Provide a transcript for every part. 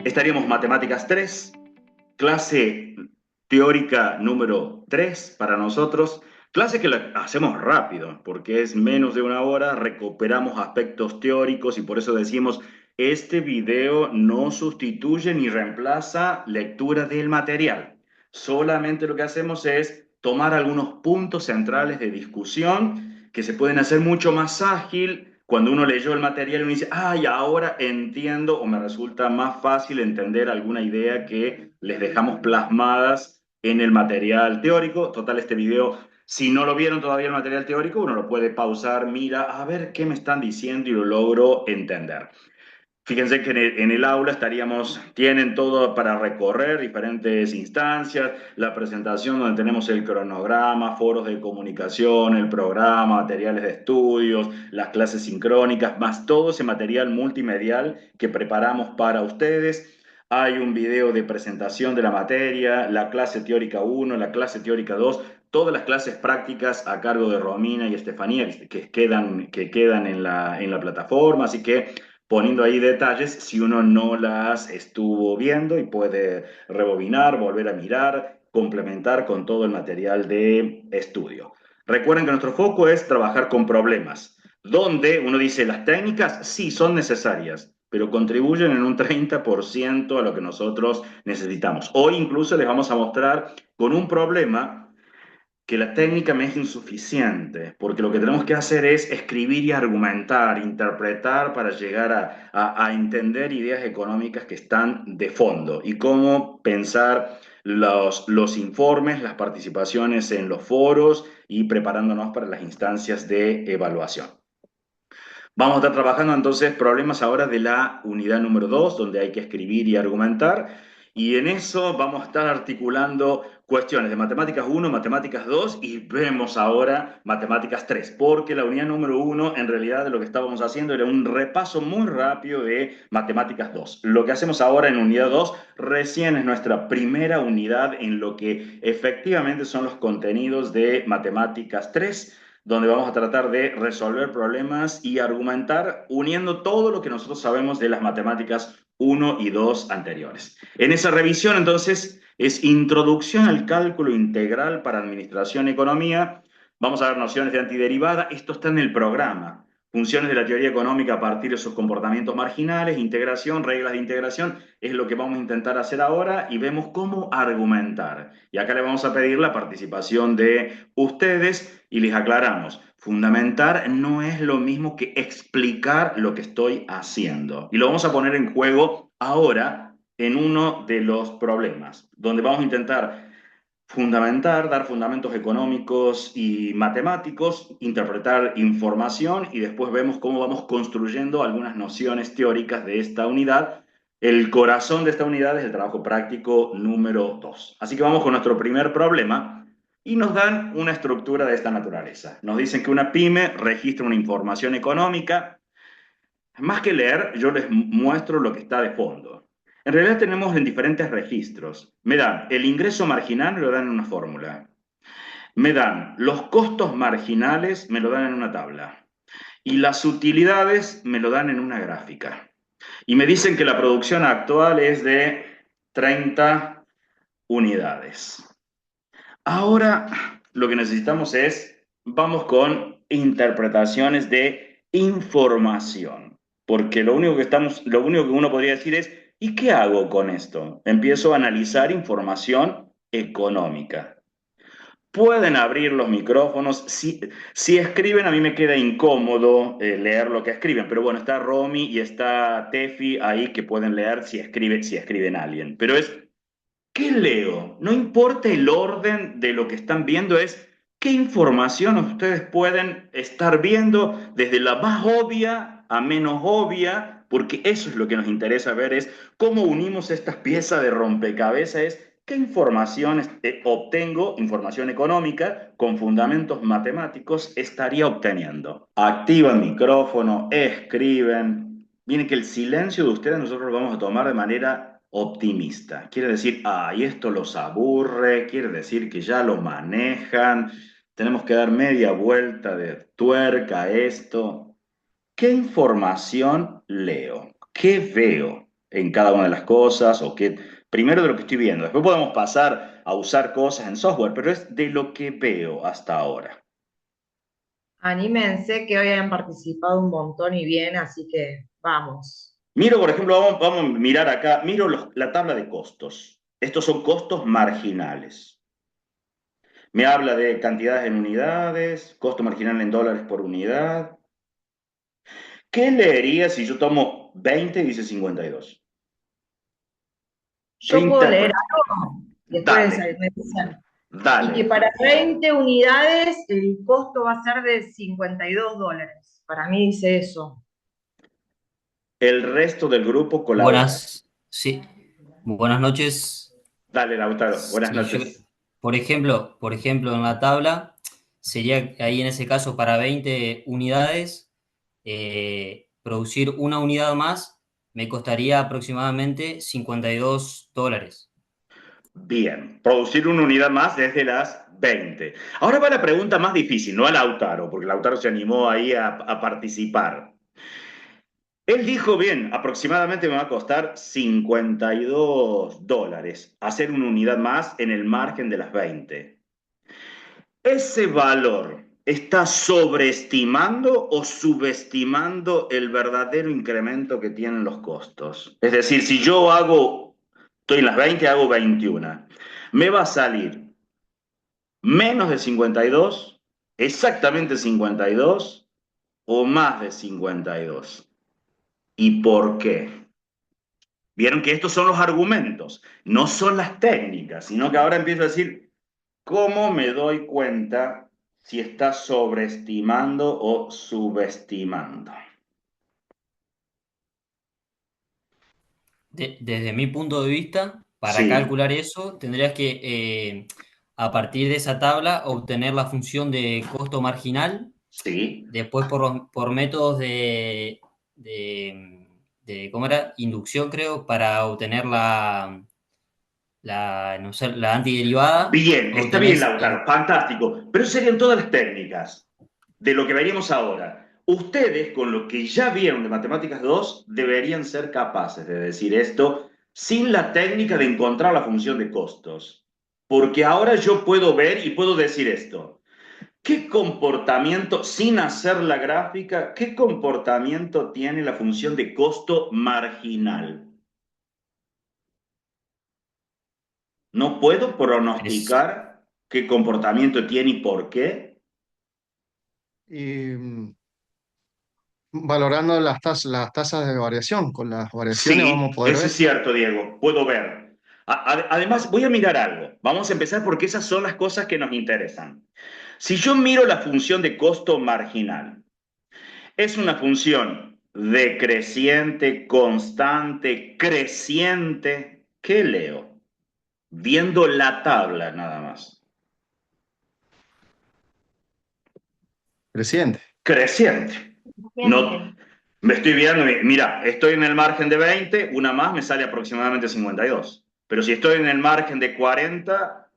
Estaríamos matemáticas 3, clase teórica número 3 para nosotros. Clase que la hacemos rápido, porque es menos de una hora, recuperamos aspectos teóricos y por eso decimos, este video no sustituye ni reemplaza lectura del material. Solamente lo que hacemos es tomar algunos puntos centrales de discusión que se pueden hacer mucho más ágil cuando uno leyó el material y uno dice, ay, ahora entiendo o me resulta más fácil entender alguna idea que les dejamos plasmadas en el material teórico. Total, este video, si no lo vieron todavía el material teórico, uno lo puede pausar, mira, a ver qué me están diciendo y lo logro entender. Fíjense que en el aula tienen todo para recorrer diferentes instancias, la presentación donde tenemos el cronograma, foros de comunicación, el programa, materiales de estudios, las clases sincrónicas, más todo ese material multimedial que preparamos para ustedes. Hay un video de presentación de la materia, la clase teórica 1, la clase teórica 2, todas las clases prácticas a cargo de Romina y Estefanía que quedan en la plataforma, así que poniendo ahí detalles si uno no las estuvo viendo y puede rebobinar, volver a mirar, complementar con todo el material de estudio. Recuerden que nuestro foco es trabajar con problemas, donde uno dice las técnicas sí son necesarias, pero contribuyen en un 30% a lo que nosotros necesitamos. Hoy incluso les vamos a mostrar con un problema que la técnica me es insuficiente, porque lo que tenemos que hacer es escribir y argumentar, interpretar para llegar a entender ideas económicas que están de fondo y cómo pensar los informes, las participaciones en los foros y preparándonos para las instancias de evaluación. Vamos a estar trabajando entonces problemas ahora de la unidad número 2, donde hay que escribir y argumentar. Y en eso vamos a estar articulando cuestiones de matemáticas 1, matemáticas 2 y vemos ahora matemáticas 3, porque la unidad número 1 en realidad lo que estábamos haciendo era un repaso muy rápido de matemáticas 2. Lo que hacemos ahora en unidad 2 recién es nuestra primera unidad en lo que efectivamente son los contenidos de matemáticas 3, donde vamos a tratar de resolver problemas y argumentar uniendo todo lo que nosotros sabemos de las matemáticas 1 y 2 anteriores. En esa revisión, entonces, es introducción al cálculo integral para administración y economía. Vamos a ver nociones de antiderivada. Esto está en el programa. Funciones de la teoría económica a partir de sus comportamientos marginales, integración, reglas de integración, es lo que vamos a intentar hacer ahora y vemos cómo argumentar. Y acá le vamos a pedir la participación de ustedes y les aclaramos, fundamentar no es lo mismo que explicar lo que estoy haciendo. Y lo vamos a poner en juego ahora en uno de los problemas, donde vamos a intentar fundamentar, dar fundamentos económicos y matemáticos, interpretar información y después vemos cómo vamos construyendo algunas nociones teóricas de esta unidad. El corazón de esta unidad es el trabajo práctico número 2. Así que vamos con nuestro primer problema y nos dan una estructura de esta naturaleza. Nos dicen que una pyme registra una información económica. Más que leer, yo les muestro lo que está de fondo. En realidad tenemos en diferentes registros. Me dan el ingreso marginal, me lo dan en una fórmula. Me dan los costos marginales, me lo dan en una tabla. Y las utilidades me lo dan en una gráfica. Y me dicen que la producción actual es de 30 unidades. Ahora lo que necesitamos vamos con interpretaciones de información, porque lo único que uno podría decir es, ¿y qué hago con esto? Empiezo a analizar información económica. Pueden abrir los micrófonos. Si escriben, a mí me queda incómodo leer lo que escriben, pero bueno, está Romy y está Tefi ahí que pueden leer si escriben alguien. Pero ¿qué leo? No importa el orden de lo que están viendo, es qué información ustedes pueden estar viendo desde la más obvia a menos obvia, porque eso es lo que nos interesa ver, es cómo unimos estas piezas de rompecabezas, es qué información obtengo, información económica, con fundamentos matemáticos, estaría obteniendo. Activan micrófono, escriben. Miren que el silencio de ustedes nosotros lo vamos a tomar de manera optimista. Quiere decir, ay, esto los aburre, quiere decir que ya lo manejan, tenemos que dar media vuelta de tuerca a esto. ¿Qué información leo? ¿Qué veo? en cada una de las cosas, o qué, primero de lo que estoy viendo. Después podemos pasar a usar cosas en software, pero es de lo que veo hasta ahora. Anímense que hoy han participado un montón y bien, así que vamos. Miro, por ejemplo, vamos a mirar acá, miro la tabla de costos. Estos son costos marginales. Me habla de cantidades en unidades, costo marginal en dólares por unidad. ¿Qué leería si yo tomo 20 y dice 52? ¿Qué Yo puedo leer interpreto? algo, después Dale, me dicen. Y dale. que para 20 unidades el costo va a ser de $52. Para mí dice eso. El resto del grupo colabora. Buenas, sí, buenas noches. Dale, Lautaro. Buenas Sí, noches. por ejemplo, en la tabla sería ahí en ese caso para 20 unidades, producir una unidad más me costaría aproximadamente $52. Bien. Producir una unidad más desde las 20. Ahora va la pregunta más difícil, no a Lautaro, porque Lautaro se animó ahí a participar. Él dijo, bien, aproximadamente me va a costar $52 hacer una unidad más en el margen de las 20. ¿Ese valor está sobreestimando o subestimando el verdadero incremento que tienen los costos? Es decir, si yo estoy en las 20, hago 21, me va a salir menos de 52, exactamente 52 o más de 52. ¿Y por qué? Vieron que estos son los argumentos, no son las técnicas, sino que ahora empiezo a decir, ¿cómo me doy cuenta si está sobreestimando o subestimando? Desde mi punto de vista, para Sí, calcular eso, tendrías que, a partir de esa tabla, obtener la función de costo marginal. sí. Después por métodos ¿cómo era? Inducción, creo, para obtener no sé, la antiderivada, Bien, está bien, obtenés Lautaro, fantástico. Pero eso serían todas las técnicas de lo que veríamos ahora. Ustedes, con lo que ya vieron de Matemáticas 2, deberían ser capaces de decir esto sin la técnica de encontrar la función de costos. Porque ahora yo puedo ver y puedo decir esto. ¿Qué comportamiento, sin hacer la gráfica, qué comportamiento tiene la función de costo marginal? No puedo es, pronosticar qué comportamiento tiene y por qué. Y valorando las tasas de variación, con las variaciones vamos a Sí, poder eso es ver. cierto, Diego, puedo ver. Además, voy a mirar algo. Vamos a empezar porque esas son las cosas que nos interesan. Si yo miro la función de costo marginal, es una función decreciente, constante, creciente. ¿Qué leo? Viendo la tabla nada más. Creciente. Creciente. No, Gente. me estoy viendo, mira, estoy en el margen de 20, una más me sale aproximadamente 52. Pero si estoy en el margen de 40,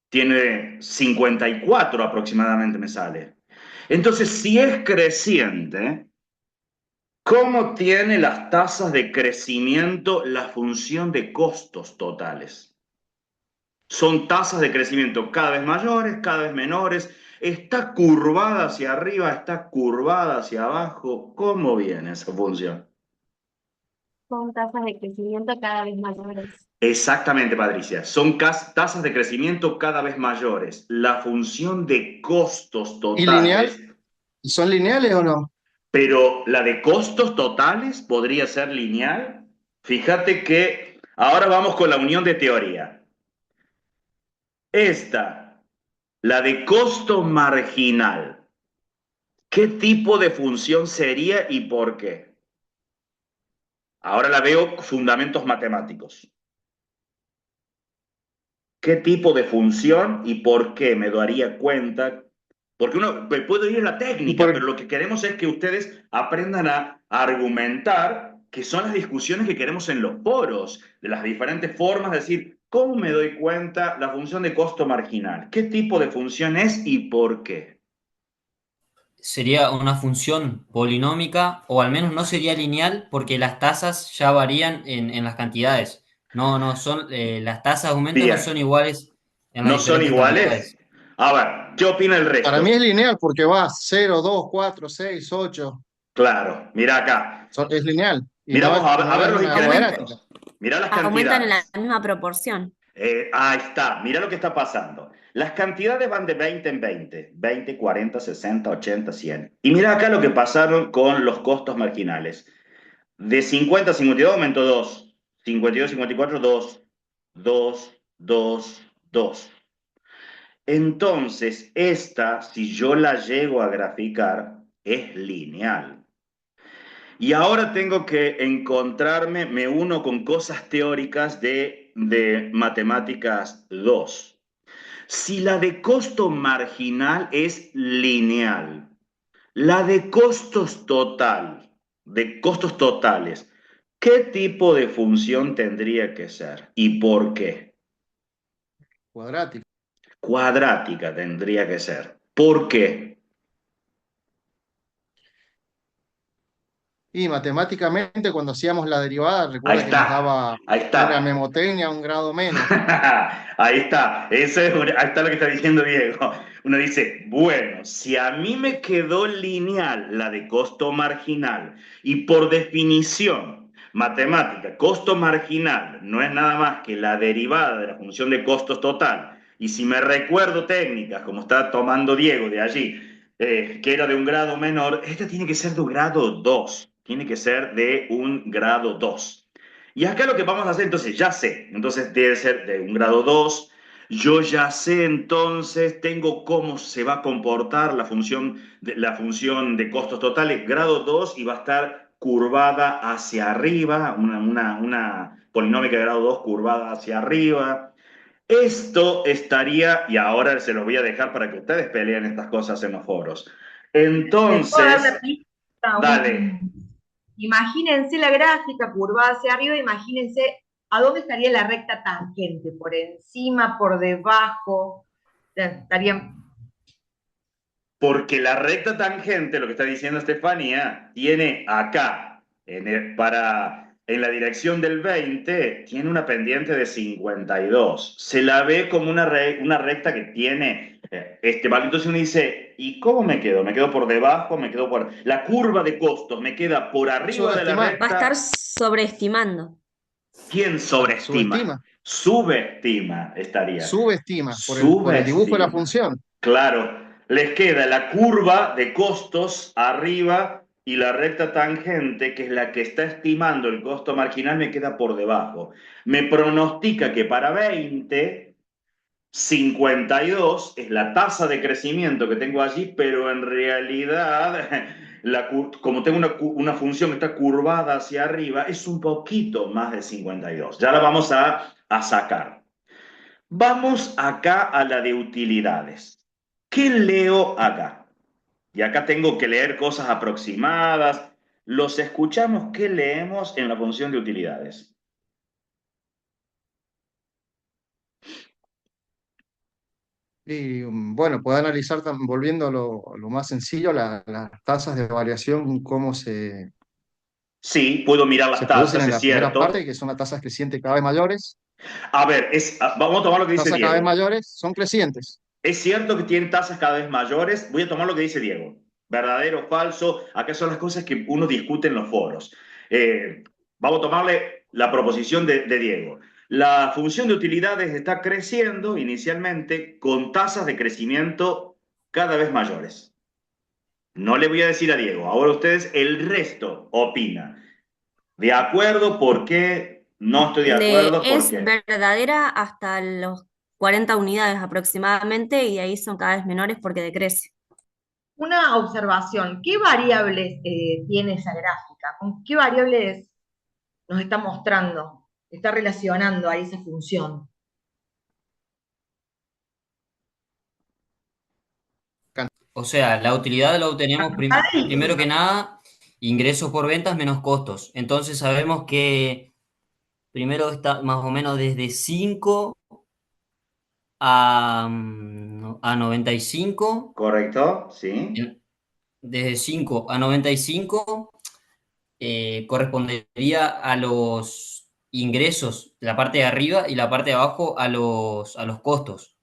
tiene 54 aproximadamente me sale. Entonces, si es creciente, ¿cómo tiene las tasas de crecimiento la función de costos totales? Son tasas de crecimiento cada vez mayores, cada vez menores. ¿Está curvada hacia arriba? ¿Está curvada hacia abajo? ¿Cómo viene esa función? Con tasas de crecimiento cada vez mayores. Exactamente, Patricia. Son tasas de crecimiento cada vez mayores. La función de costos ¿Y lineal? totales, ¿Son lineales o no? pero la de costos totales podría ser lineal. Fíjate que ahora vamos con la unión de teoría. Esta, la de costo marginal. ¿Qué tipo de función sería y por qué? Ahora la veo fundamentos matemáticos. ¿Qué tipo de función y por qué me daría cuenta? Porque uno puede ir a la Y técnica, por, pero lo que queremos es que ustedes aprendan a argumentar, que son las discusiones que queremos en los foros, de las diferentes formas, de decir, ¿cómo me doy cuenta la función de costo marginal? ¿Qué tipo de función es y por qué? sería una función polinómica, o al menos no sería lineal, porque las tasas ya varían en las cantidades. No son, las tasas de aumento no son Bien, iguales en las ¿no son diferentes iguales? cantidades. A ver, ¿qué opina el Para mí resto? es lineal porque va 0, 2, 4, 6, 8. Claro, mira acá. Es lineal y Miramos no a ver es los una Aumenta, cuadrática. incrementos. Mira las aumentan en la cantidades. misma proporción. Ahí está, mira lo que está pasando. Las cantidades van de 20 en 20, 20, 40, 60, 80, 100. Y mira acá lo que pasaron con los costos marginales. De 50 a 52 aumentó 2, 52 a 54, 2, 2, 2, 2. Entonces, esta, si yo la llego a graficar, es lineal. Y ahora tengo que encontrarme, me uno con cosas teóricas de matemáticas 2. Si la de costo marginal es lineal, la de costos totales, ¿qué tipo de función tendría que ser? ¿Y por qué? Cuadrática. Cuadrática tendría que ser. ¿Por qué? Y matemáticamente, cuando hacíamos la derivada, Ahí recuerda que nos está, daba ahí una está. memotecnia un grado menos. Ahí está, ahí está lo que está diciendo Diego. Uno dice, bueno, si a mí me quedó lineal la de costo marginal y por definición, matemática, costo marginal no es nada más que la derivada de la función de costos total, y si me recuerdo técnicas, como está tomando Diego de allí, que era de un grado menor, esta tiene que ser de un grado 2, tiene que ser de un grado 2. Y acá lo que vamos a hacer, entonces ya sé, entonces debe ser de un grado 2. Yo ya sé entonces, tengo cómo se va a comportar la función de costos totales, grado 2, y va a estar curvada hacia arriba, una polinómica de grado 2 curvada hacia arriba. Esto estaría, y ahora se los voy a dejar para que ustedes peleen estas cosas en los foros. ¿Les puedo dar una Entonces, pista? dale. Imagínense la gráfica curvada hacia arriba, imagínense a dónde estaría la recta tangente, por encima, por debajo, estaría. Porque la recta tangente, lo que está diciendo Estefanía, tiene acá, en la dirección del 20, tiene una pendiente de 52. Se la ve como una recta que tiene este valor. Entonces uno dice, ¿y cómo me quedo? ¿Me quedo por debajo? ¿Me quedo por...? La curva de costos me queda por arriba de la Subestimar. Va a estar recta. sobreestimando. ¿Quién Claro, sobreestima? subestima. Subestima estaría. Subestima por el dibujo de la Subestima. función. Claro, les queda la curva de costos arriba y la recta tangente, que es la que está estimando el costo marginal, me queda por debajo. Me pronostica que para 20, 52 es la tasa de crecimiento que tengo allí, pero en realidad, como tengo una función que está curvada hacia arriba, es un poquito más de 52. Ya la vamos a sacar. Vamos acá a la de utilidades. ¿Qué leo acá? Y acá tengo que leer cosas aproximadas. Los escuchamos. ¿Qué leemos en la función de utilidades? Y bueno, puede analizar, volviendo a lo más sencillo, las tasas de variación, cómo Sí, puedo mirar las se producen tasas, en es la primera parte, cierto. que son las tasas crecientes cada vez mayores. A ver, vamos a tomar lo que dice Tasas cada vez Diego. mayores son crecientes. Es cierto que tienen tasas cada vez mayores. Voy a tomar lo que dice Diego. ¿Verdadero o falso? Acá son las cosas que uno discute en los foros. Vamos a tomarle la proposición de Diego. La función de utilidades está creciendo inicialmente con tasas de crecimiento cada vez mayores. No le voy a decir a Diego. Ahora ustedes, el resto opina. ¿De acuerdo? ¿Por qué? No estoy de acuerdo. ¿Por Es qué? verdadera hasta los 40 unidades aproximadamente y de ahí son cada vez menores porque decrece. Una observación, ¿qué variables tiene esa gráfica? ¿Con qué variables nos está mostrando? Está relacionando a esa función. O sea, la utilidad la obtenemos primero que nada, ingresos por ventas menos costos. Entonces sabemos que primero está más o menos desde 5 a 95. ¿Correcto? Sí. desde 5 a 95 correspondería a los ingresos, la parte de arriba y la parte de abajo a los costos.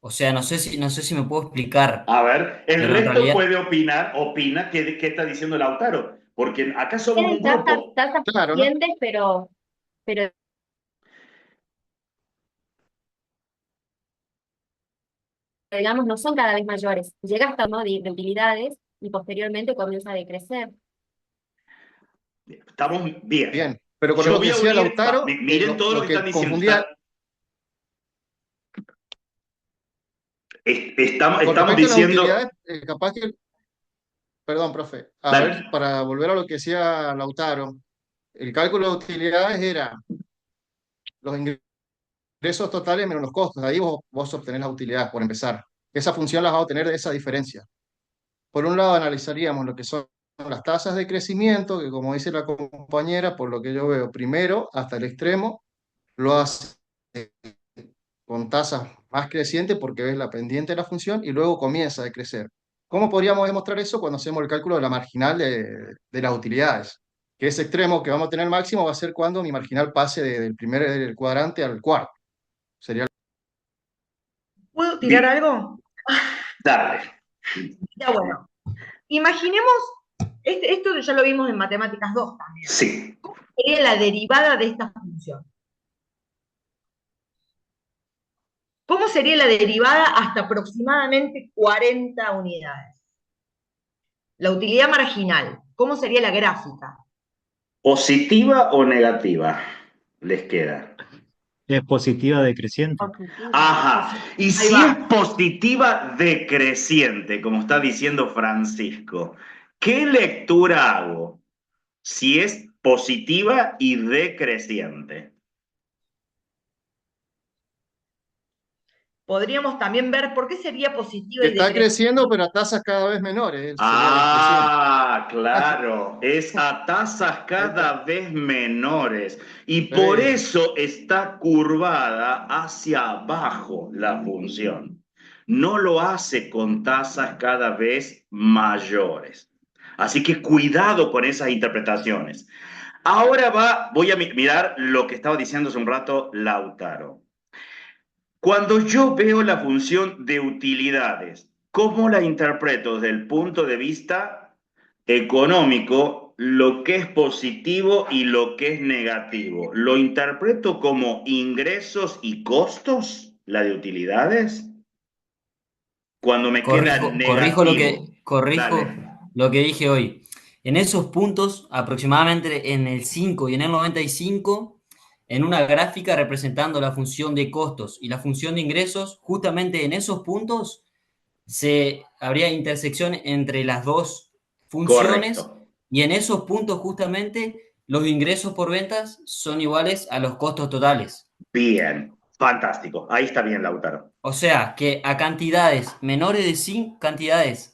O sea, no sé si me puedo explicar, A ver, el pero en resto realidad, puede opinar, opina qué está diciendo Lautaro, porque acá somos un Tienen grupo. tasas Claro, ¿no? suficientes, pero digamos, no son cada vez mayores. Llega hasta ¿no? de utilidades y posteriormente comienza a decrecer. Estamos bien. Bien. Pero con Yo lo que voy a decía unir, Lautaro, miren todo lo lo que están que diciendo. confundía con Estamos respecto a las diciendo, utilidades, capaz que, perdón, profe, a ver, dale, para volver a lo que decía Lautaro, el cálculo de utilidades era los ingresos totales menos los costos. Ahí vos obtenés las utilidades, por empezar. Esa función las va a obtener de esa diferencia. Por un lado, analizaríamos lo que son las tasas de crecimiento, que como dice la compañera, por lo que yo veo, primero hasta el extremo, lo hace con tasas más crecientes porque ves la pendiente de la función y luego comienza a decrecer. ¿Cómo podríamos demostrar eso cuando hacemos el cálculo de la marginal de las utilidades? Que ese extremo que vamos a tener máximo va a ser cuando mi marginal pase del primer cuadrante al cuarto. Sería ¿Puedo tirar bien, algo? dale, Ya bueno, imaginemos, esto ya lo vimos en Matemáticas 2 también. sí. ¿Cómo sería la derivada de esta función? ¿Cómo sería la derivada hasta aproximadamente 40 unidades? La utilidad marginal, ¿cómo sería la gráfica? ¿Positiva o negativa? Les queda. Es positiva decreciente. Ajá. Y Ahí si es va. positiva decreciente, como está diciendo Francisco, ¿qué lectura hago? Si es positiva y decreciente. Podríamos también ver por qué sería positiva que y está decreciente. creciendo, pero a tasas cada vez menores, sería decreciente. Ah, claro, es a tasas Ahí está. cada vez menores y por Sí. eso está curvada hacia abajo la función. No lo hace con tasas cada vez mayores. Así que cuidado con esas interpretaciones. Ahora voy a mirar lo que estaba diciendo hace un rato Lautaro. Cuando yo veo la función de utilidades, ¿cómo la interpreto desde el punto de vista económico, lo que es positivo y lo que es negativo? ¿Lo interpreto como ingresos y costos, la de utilidades? Cuando me queda negativo. corrijo Dale. lo que dije hoy. En esos puntos, aproximadamente en el 5 y en el 95, en una gráfica representando la función de costos y la función de ingresos, justamente en esos puntos habría intersección entre las dos funciones Correcto. y en esos puntos justamente los ingresos por ventas son iguales a los costos totales. Bien. Fantástico. Ahí está bien, Lautaro. O sea que a cantidades menores de 5, cantidades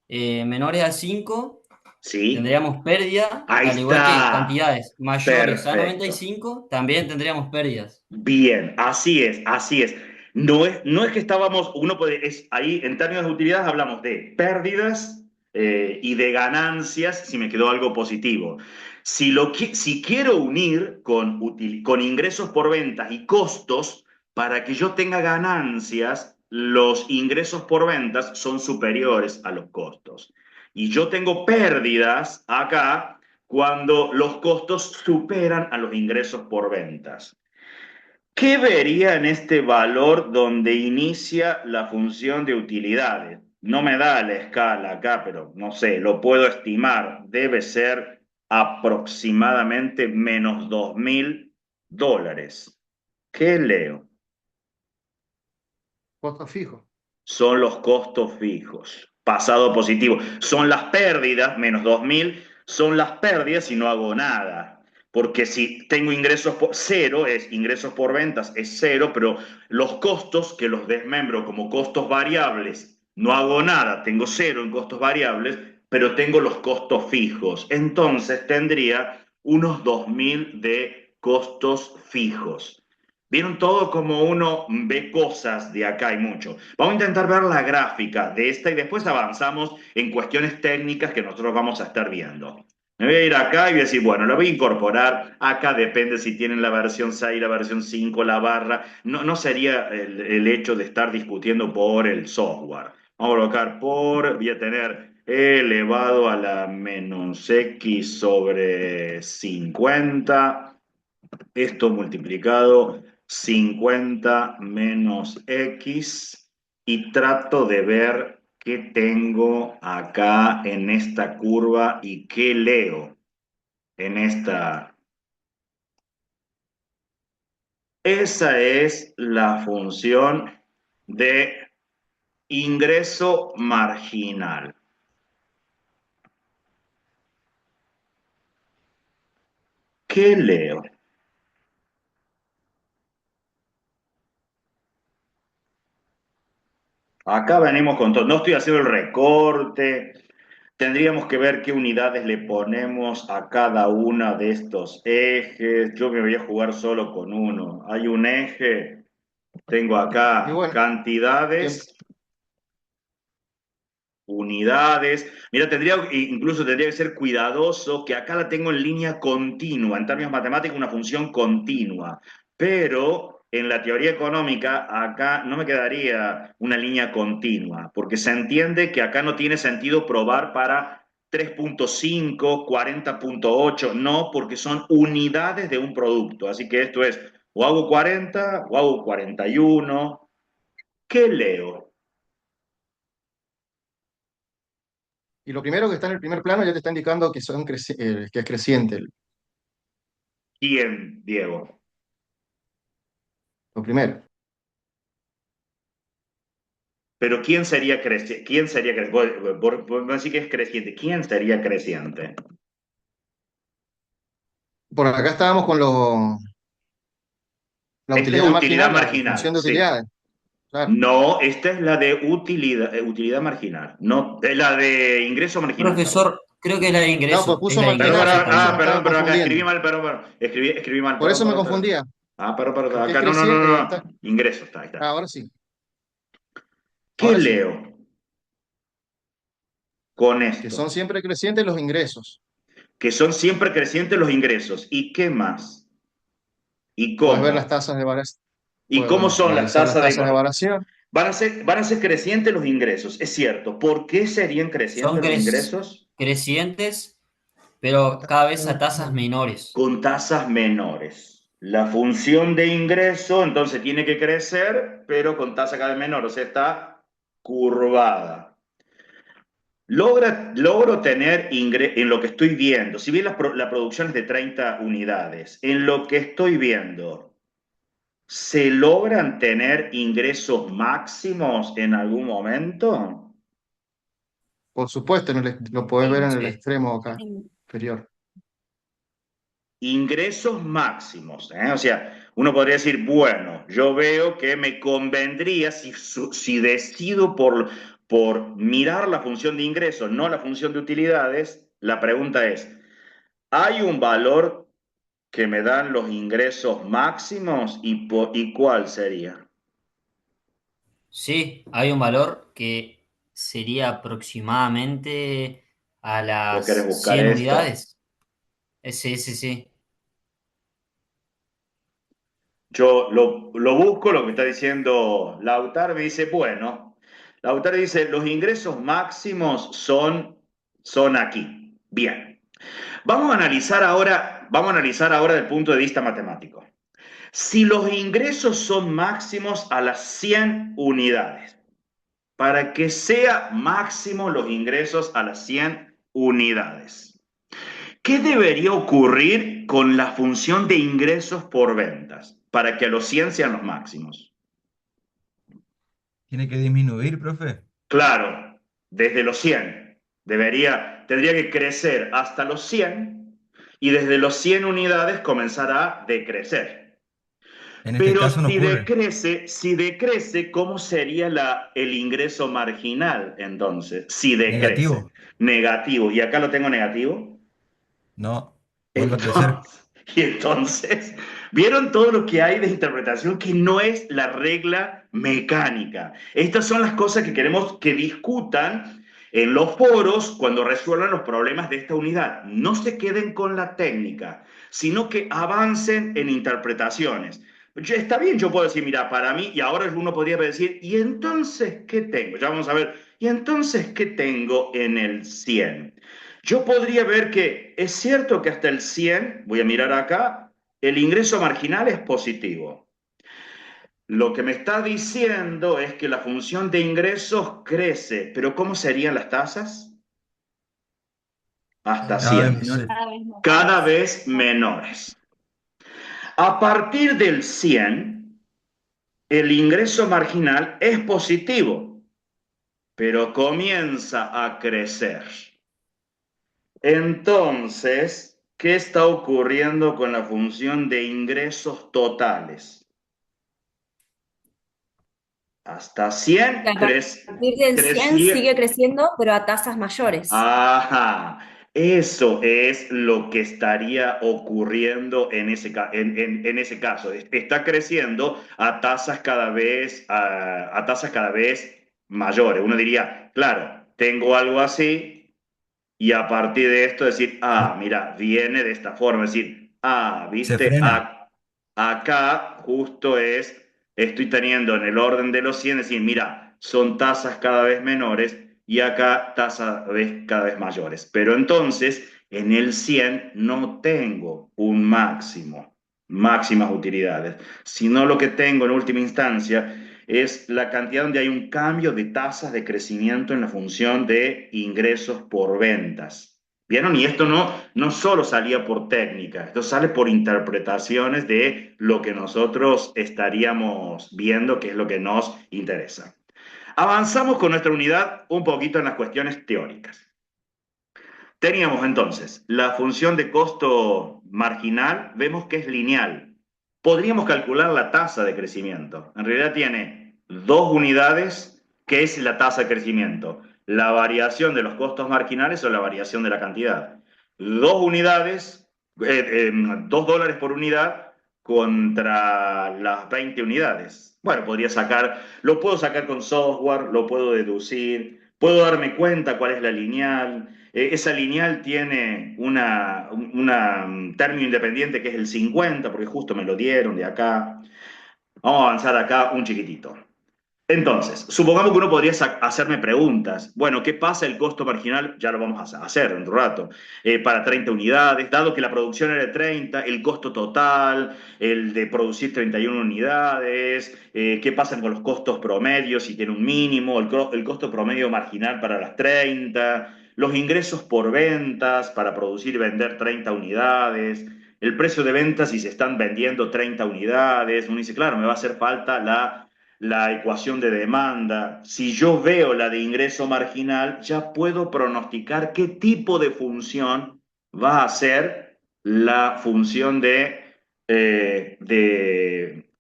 menores a 5 ¿Sí? tendríamos pérdida, Ahí al igual que está. cantidades mayores a Perfecto. 95 también tendríamos pérdidas. Bien, así es, así es. No es que estábamos, uno puede, es ahí en términos de utilidades hablamos de pérdidas y de ganancias si me quedó algo positivo. Si quiero unir con ingresos por ventas y costos, para que yo tenga ganancias, los ingresos por ventas son superiores a los costos. Y yo tengo pérdidas acá cuando los costos superan a los ingresos por ventas. ¿Qué vería en este valor donde inicia la función de utilidades? No me da la escala acá, pero no sé, lo puedo estimar. Debe ser aproximadamente menos $2.000. ¿Qué leo? Costo fijo. Son los costos fijos. Pasado positivo. Son las pérdidas, menos 2.000, son las pérdidas si no hago nada. Porque si tengo ingresos por cero, es ingresos por ventas, es cero, pero los costos que los desmembro como costos variables, no hago nada, tengo cero en costos variables, pero tengo los costos fijos. Entonces tendría unos 2.000 de costos fijos. ¿Vieron todo como uno ve cosas de acá y mucho? Vamos a intentar ver la gráfica de esta y después avanzamos en cuestiones técnicas que nosotros vamos a estar viendo. Me voy a ir acá y voy a decir, bueno, lo voy a incorporar. Acá depende si tienen la versión 6, la versión 5, la barra. No sería el hecho de estar discutiendo por el software. Vamos a colocar por, voy a tener elevado a la menos x sobre 50. Esto multiplicado 50 menos x y trato de ver qué tengo acá en esta curva y qué leo en esta. Esa es la función de ingreso marginal. ¿Qué leo? Acá venimos con todo. No estoy haciendo el recorte. Tendríamos que ver qué unidades le ponemos a cada una de estos ejes. Yo me voy a jugar solo con uno. Hay un eje. Tengo Y acá bueno, cantidades, unidades. Mira, incluso tendría que ser cuidadoso que acá la tengo en línea continua. En términos matemáticos, una función continua. Pero en la teoría económica, acá no me quedaría una línea continua, porque se entiende que acá no tiene sentido probar para 3.5, 40.8, no, porque son unidades de un producto. Así que esto es, o hago 40 o hago 41. ¿Qué leo? y lo primero que está en el primer plano ya te está indicando que, que es creciente. ¿Quién, Diego? Lo primero. Pero ¿quién sería creciente? ¿Quién sería creciente? Vos decís que es creciente. ¿Quién sería creciente? Por acá estábamos con la Esta es utilidad utilidad marginal, la función marginal, de sí. utilidades. Claro. No, esta es la de utilidad marginal. No, es la de ingreso marginal, perdón. Profesor, creo que es la de No, pues ingreso, es puso la de Perdón, marginal, ingreso, por eso me perdón. estaba perdón, acá escribí confundiendo. mal, perdón. Escribí mal, Por eso me perdón. confundía, Perdón, porque es acá no. creciente. Ingreso, está, ahí está. Ahora sí, ¿Qué ahora sí. leo con Que esto? son siempre crecientes los ingresos. Que son siempre crecientes los ingresos. ¿Y qué más? ¿Y Puedes ver las cómo? tasas de variación. ¿Y Puedes cómo son las analizar las tasas tasas de de... variación. Van a ser crecientes los ingresos, es cierto. ¿Por qué serían Son crecientes los ingresos? crecientes, pero cada vez a tasas menores. Con tasas menores. La función de ingreso entonces tiene que crecer, pero con tasa cada vez menor, o sea, está curvada. Logro tener en lo que estoy viendo, si bien la producción es de 30 unidades, en lo que estoy viendo, ¿se logran tener ingresos máximos en algún momento? Por supuesto, lo puedes ver en el Sí. extremo acá inferior. Ingresos máximos, ¿eh? O sea, uno podría decir, bueno, yo veo que me convendría, si decido por mirar la función de ingresos, no la función de utilidades, la pregunta es, ¿hay un valor que me dan los ingresos máximos y cuál sería? Sí, hay un valor que sería aproximadamente a ¿Vos querés las buscar 100 esto? unidades. Sí, sí. Yo lo busco, lo que está diciendo Lautaro, me dice, bueno, Lautaro dice, los ingresos máximos son aquí. Bien. Vamos a analizar ahora desde el punto de vista matemático. Si los ingresos son máximos a las 100 unidades, para que sea máximo los ingresos a las 100 unidades, ¿qué debería ocurrir con la función de ingresos por ventas para que a los 100 sean los máximos? Tiene que disminuir, profe. Claro, desde los 100. Tendría que crecer hasta los 100 y desde los 100 unidades comenzar a decrecer. En este Pero caso no si ocurre. decrece, ¿cómo sería el ingreso marginal entonces? Si decrece. Negativo. Negativo. ¿Y acá lo tengo negativo? No, vuelve a crecer. Entonces, Y entonces, vieron todo lo que hay de interpretación que no es la regla mecánica. Estas son las cosas que queremos que discutan en los foros cuando resuelvan los problemas de esta unidad. No se queden con la técnica, sino que avancen en interpretaciones. Está bien, yo puedo decir, mira, para mí, y ahora uno podría decir, ¿y entonces qué tengo? Ya vamos a ver, ¿y entonces qué tengo en el 100? Yo podría ver que es cierto que hasta el 100, voy a mirar acá, el ingreso marginal es positivo. Lo que me está diciendo es que la función de ingresos crece, pero ¿cómo serían las tasas? Hasta Cada vez 100. menores. Cada vez más Cada menores. vez menores. A partir del 100, el ingreso marginal es positivo, pero comienza a crecer. Entonces, ¿qué está ocurriendo con la función de ingresos totales? Hasta 100 Que a partir del 100 crecía. sigue creciendo, pero a tasas mayores. Ajá, eso es lo que estaría ocurriendo en en ese caso. Está creciendo a tasas a tasas cada vez mayores. Uno diría, claro, tengo algo así y a partir de esto decir, ah, mira, viene de esta forma. Es decir, ah, Se viste, frena. acá justo estoy teniendo en el orden de los 100, es decir, mira, son tasas cada vez menores y acá tasas cada vez mayores. Pero entonces, en el 100 no tengo un máximas utilidades, sino lo que tengo en última instancia es la cantidad donde hay un cambio de tasas de crecimiento en la función de ingresos por ventas. ¿Vieron? Y esto no solo salía por técnica, esto sale por interpretaciones de lo que nosotros estaríamos viendo, que es lo que nos interesa. Avanzamos con nuestra unidad un poquito en las cuestiones teóricas. Teníamos entonces la función de costo marginal, vemos que es lineal. Podríamos calcular la tasa de crecimiento. En realidad tiene dos unidades, que es la tasa de crecimiento. La variación de los costos marginales o la variación de la cantidad. Dos unidades, $2 por unidad contra las 20 unidades. Bueno, lo puedo sacar con software, lo puedo deducir, puedo darme cuenta cuál es la lineal. Esa lineal tiene un término independiente que es el 50, porque justo me lo dieron de acá. Vamos a avanzar acá un chiquitito. Entonces, supongamos que uno podría hacerme preguntas. Bueno, ¿qué pasa el costo marginal? Ya lo vamos a hacer en un rato. Para 30 unidades, dado que la producción era de 30, el costo total, el de producir 31 unidades, ¿qué pasa con los costos promedios si tiene un mínimo, el costo promedio marginal para las 30, los ingresos por ventas para producir y vender 30 unidades, el precio de ventas si se están vendiendo 30 unidades? Uno dice, claro, me va a hacer falta la ecuación de demanda. Si yo veo la de ingreso marginal, ya puedo pronosticar qué tipo de función va a ser la función de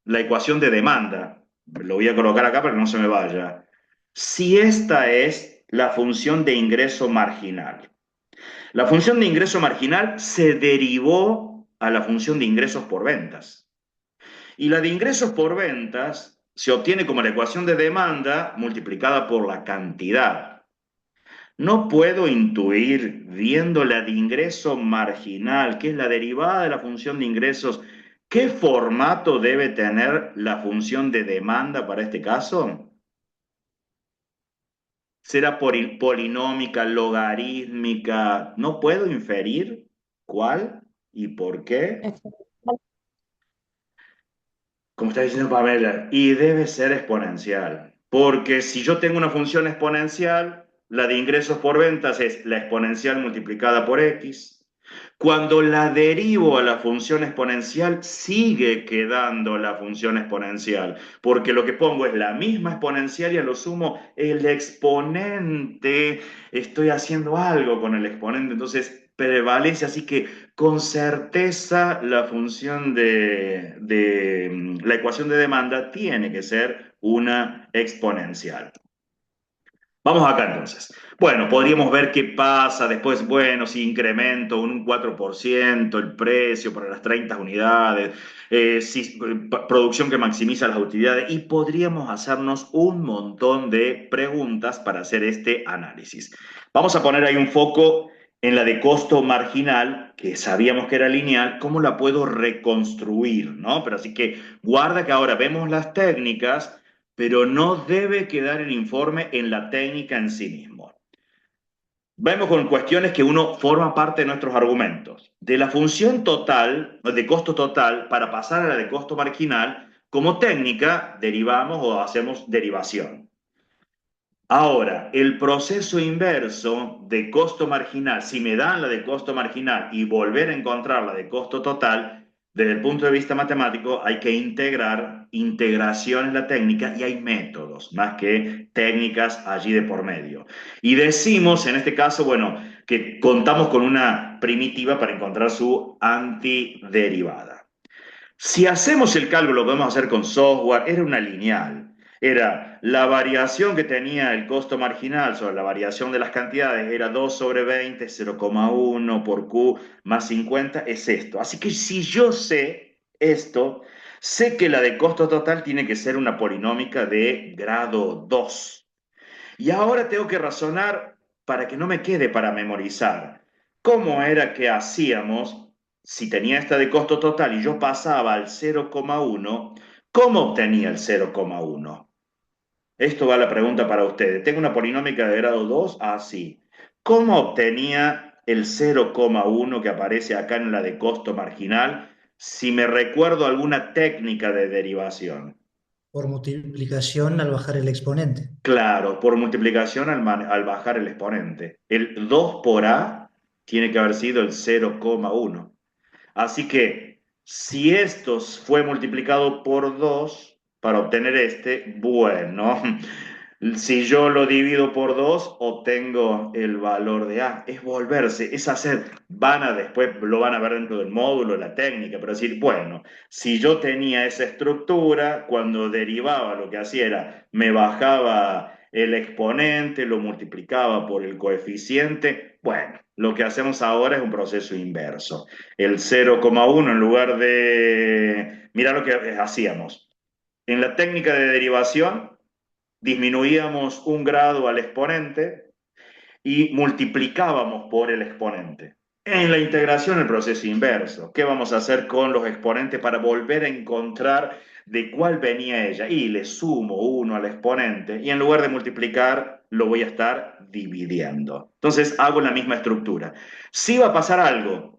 la ecuación de demanda. Lo voy a colocar acá para que no se me vaya. Si esta es la función de ingreso marginal. La función de ingreso marginal se derivó a la función de ingresos por ventas. Y la de ingresos por ventas se obtiene como la ecuación de demanda multiplicada por la cantidad. No puedo intuir, viendo la de ingreso marginal, que es la derivada de la función de ingresos, qué formato debe tener la función de demanda para este caso. ¿Será polinómica, logarítmica? ¿No puedo inferir cuál y por qué? Como está diciendo Pamela, y debe ser exponencial, porque si yo tengo una función exponencial, la de ingresos por ventas es la exponencial multiplicada por x. Cuando la derivo a la función exponencial, sigue quedando la función exponencial, porque lo que pongo es la misma exponencial y a lo sumo el exponente, estoy haciendo algo con el exponente, entonces prevalece, así que con certeza la función la ecuación de demanda tiene que ser una exponencial. Vamos acá entonces. Bueno, podríamos ver qué pasa después. Bueno, si incremento un 4% el precio para las 30 unidades, si, producción que maximiza las utilidades, y podríamos hacernos un montón de preguntas para hacer este análisis. Vamos a poner ahí un foco en la de costo marginal, que sabíamos que era lineal. ¿Cómo la puedo reconstruir, no? Pero así que guarda que ahora vemos las técnicas, pero no debe quedar el informe en la técnica en sí mismo. Vemos con cuestiones que uno forma parte de nuestros argumentos. De la función total, de costo total, para pasar a la de costo marginal, como técnica derivamos o hacemos derivación. Ahora, el proceso inverso de costo marginal, si me dan la de costo marginal y volver a encontrar la de costo total, desde el punto de vista matemático hay que integrar, integración en la técnica, y hay métodos, más que técnicas allí de por medio. Y decimos, en este caso, bueno, que contamos con una primitiva para encontrar su antiderivada. Si hacemos el cálculo, lo podemos hacer con software, era una lineal. Era la variación que tenía el costo marginal sobre la variación de las cantidades, era 2 sobre 20, 0,1 por Q más 50, es esto. Así que si yo sé esto, sé que la de costo total tiene que ser una polinómica de grado 2. Y ahora tengo que razonar para que no me quede para memorizar. ¿Cómo era que hacíamos si tenía esta de costo total y yo pasaba al 0,1? ¿Cómo obtenía el 0,1? Esto va la pregunta para ustedes. Tengo una polinómica de grado 2, así. ¿Cómo obtenía el 0,1 que aparece acá en la de costo marginal? Si me recuerdo alguna técnica de derivación. Por multiplicación al bajar el exponente. Claro, por multiplicación al bajar el exponente. El 2 por A tiene que haber sido el 0,1. Así que si esto fue multiplicado por 2 para obtener este, bueno, si yo lo divido por 2, obtengo el valor de A. Es volverse, es hacer, después lo van a ver dentro del módulo, la técnica, pero decir, bueno, si yo tenía esa estructura, cuando derivaba lo que hacía era, me bajaba el exponente, lo multiplicaba por el coeficiente. Bueno, lo que hacemos ahora es un proceso inverso. El 0,1 en lugar de... Mira lo que hacíamos. En la técnica de derivación, disminuíamos un grado al exponente y multiplicábamos por el exponente. En la integración, el proceso inverso. ¿Qué vamos a hacer con los exponentes para volver a encontrar de cuál venía ella? Y le sumo 1 al exponente y en lugar de multiplicar, lo voy a estar dividiendo. Entonces hago la misma estructura. Sí va a pasar algo,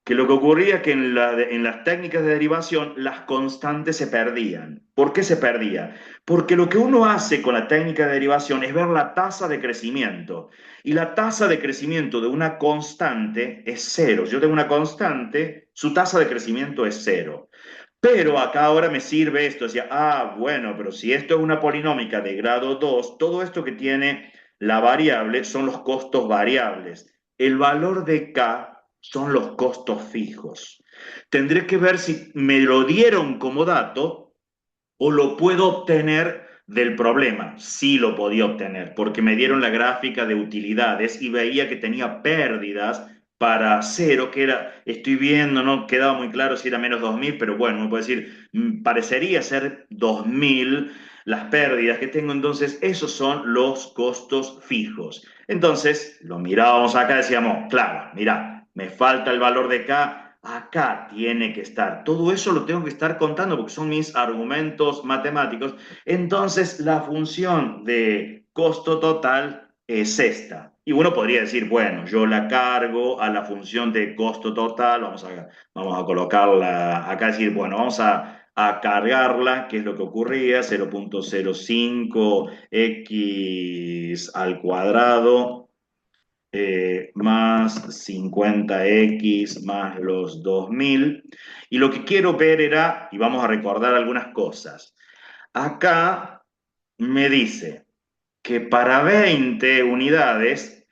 que lo que ocurría es que en las técnicas de derivación las constantes se perdían. ¿Por qué se perdía? Porque lo que uno hace con la técnica de derivación es ver la tasa de crecimiento. Y la tasa de crecimiento de una constante es 0. Si yo tengo una constante, su tasa de crecimiento es 0. Pero acá ahora me sirve esto. Decía, bueno, pero si esto es una polinómica de grado 2, todo esto que tiene la variable son los costos variables. El valor de K son los costos fijos. Tendré que ver si me lo dieron como dato o lo puedo obtener del problema. Sí lo podía obtener, porque me dieron la gráfica de utilidades y veía que tenía pérdidas para 0, que era, estoy viendo, no quedaba muy claro si era menos 2.000, pero bueno, me puedo decir, parecería ser 2.000 las pérdidas que tengo. Entonces esos son los costos fijos. Entonces lo mirábamos acá, decíamos, claro, mirá, me falta el valor de K, acá tiene que estar. Todo eso lo tengo que estar contando porque son mis argumentos matemáticos. Entonces la función de costo total es esta. Y uno podría decir, bueno, yo la cargo a la función de costo total, vamos a colocarla acá, decir, bueno, vamos a cargarla, que es lo que ocurría, 0,05x al cuadrado más 50x más los 2.000. Y lo que quiero ver era, y vamos a recordar algunas cosas. Acá me dice que para 20 unidades